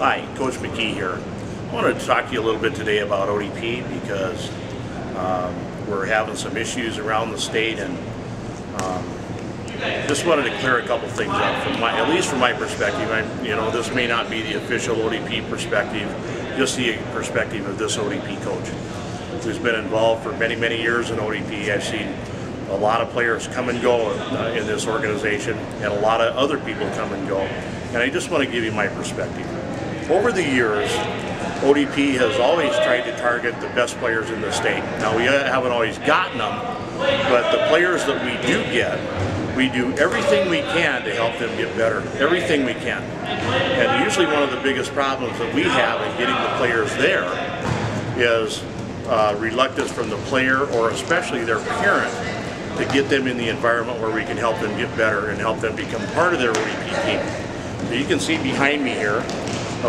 Hi, Coach McKee here. I wanted to talk to you a little bit today about ODP because we're having some issues around the state, and just wanted to clear a couple things up from at least from my perspective. This may not be the official ODP perspective, just the perspective of this ODP coach who's been involved for many, many years in ODP. I've seen a lot of players come and go in this organization, and a lot of other people come and go. And I just want to give you my perspective. Over the years, ODP has always tried to target the best players in the state. Now, we haven't always gotten them, but the players that we do get, we do everything we can to help them get better, everything we can. And usually one of the biggest problems that we have in getting the players there is reluctance from the player, or especially their parent, to get them in the environment where we can help them get better and help them become part of their ODP team. So you can see behind me here,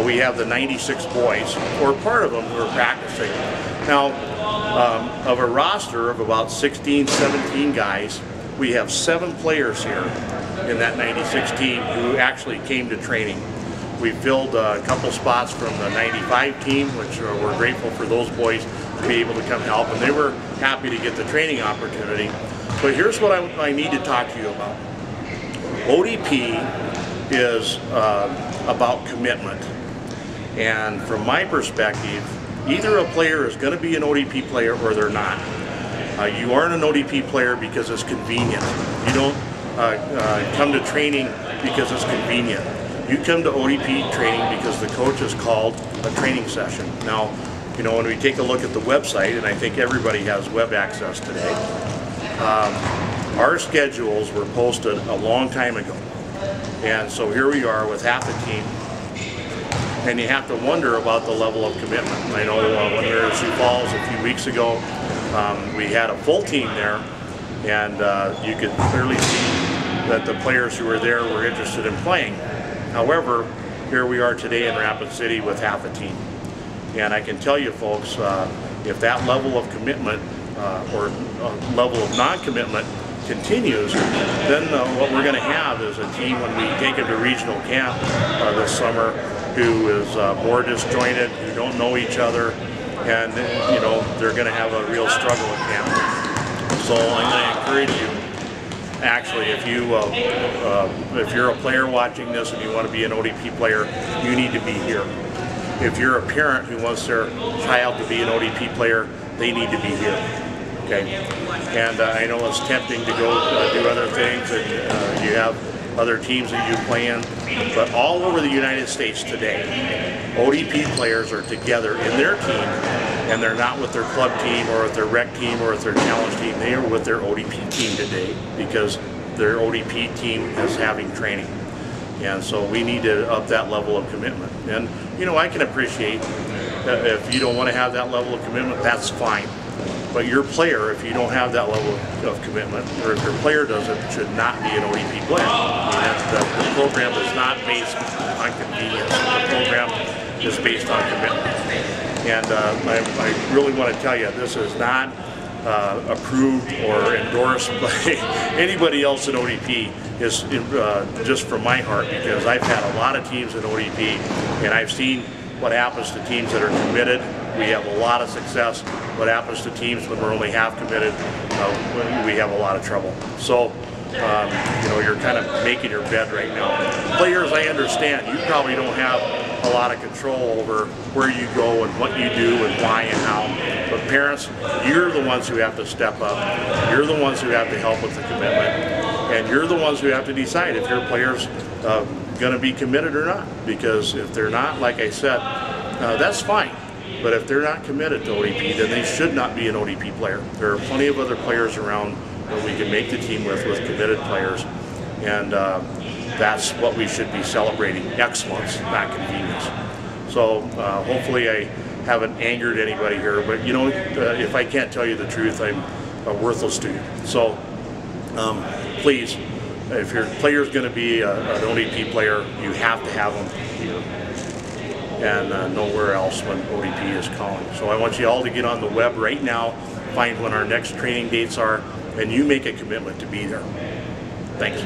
we have the 96 boys, or part of them, who are practicing. Now, of a roster of about 16, 17 guys, we have 7 players here in that 96 team who actually came to training. We filled a couple spots from the 95 team, which we're grateful for those boys to be able to come help, and they were happy to get the training opportunity. But here's what I need to talk to you about. ODP is about commitment. And from my perspective, either a player is going to be an ODP player or they're not. You aren't an ODP player because it's convenient. You don't come to training because it's convenient. You come to ODP training because the coach has called a training session. Now, when we take a look at the website, and I think everybody has web access today, our schedules were posted a long time ago. And so here we are with half the team. And you have to wonder about the level of commitment. I know when we were at Sioux Falls a few weeks ago, we had a full team there, and you could clearly see that the players who were there were interested in playing. However, here we are today in Rapid City with half a team. And I can tell you folks, if that level of commitment or level of non-commitment continues, then what we're going to have is a team, when we take them to regional camp this summer, who is more disjointed, who don't know each other, and they're going to have a real struggle at camp. So I'm going to encourage you, actually, if you're a player watching this and you want to be an ODP player, you need to be here. If you're a parent who wants their child to be an ODP player, they need to be here. Okay, and I know it's tempting to go do other things, and you have other teams that you play in, but all over the United States today, ODP players are together in their team, and they're not with their club team or with their rec team or with their challenge team. They are with their ODP team today because their ODP team is having training. And so we need to up that level of commitment. And I can appreciate if you don't want to have that level of commitment, that's fine. But your player, if you don't have that level of commitment, or if your player doesn't, should not be an ODP player. The program is not based on convenience. The program is based on commitment. And I really want to tell you, this is not approved or endorsed by anybody else in ODP. Is just from my heart, because I've had a lot of teams in ODP, and I've seen what happens to teams that are committed. We have a lot of success. What happens to teams when we're only half committed, we have a lot of trouble. So, you're kind of making your bed right now. Players, I understand, you probably don't have a lot of control over where you go and what you do and why and how. But parents, you're the ones who have to step up. You're the ones who have to help with the commitment. And you're the ones who have to decide if your player's going to be committed or not. Because if they're not, like I said, that's fine. But if they're not committed to ODP, then they should not be an ODP player. There are plenty of other players around that we can make the team with committed players. And that's what we should be celebrating, excellence, not convenience. So hopefully I haven't angered anybody here, but if I can't tell you the truth, I'm a worthless to you. So please, if your player is going to be an ODP player, you have to have them here and nowhere else when ODP is calling. So I want you all to get on the web right now, find when our next training dates are, and you make a commitment to be there. Thanks.